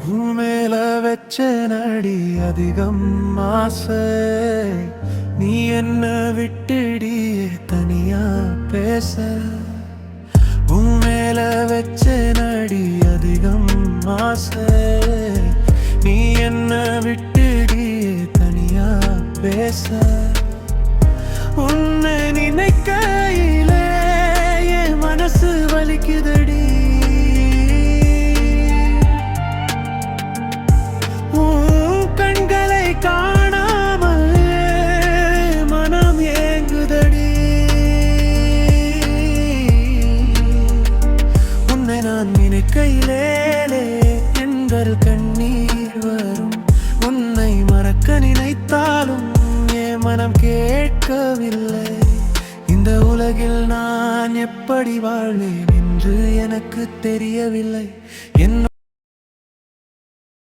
உன்மேல வச்ச நடி அதிகம் ஆசை, நீ என்ன விட்டுடியே தனியா பேச. உன்மேல வச்ச நடி அதிகம் ஆசை, நீ என்ன விட்டுடியே தனியா பேச. உன்னை நினைக்கையிலே என் மனசு வலிக்குதடி. கண்களை காணாமல் மனம் ஏங்குதடி. உன்னை நான் நினைக்கையிலே எங்கள் கண்ணீர் வரும். உன்னை மறக்க நினைத்தாலும் என் மனம் கேட்கவில்லை. இந்த உலகில் நான் எப்படி வாழ்வேன் என்று எனக்கு தெரியவில்லை.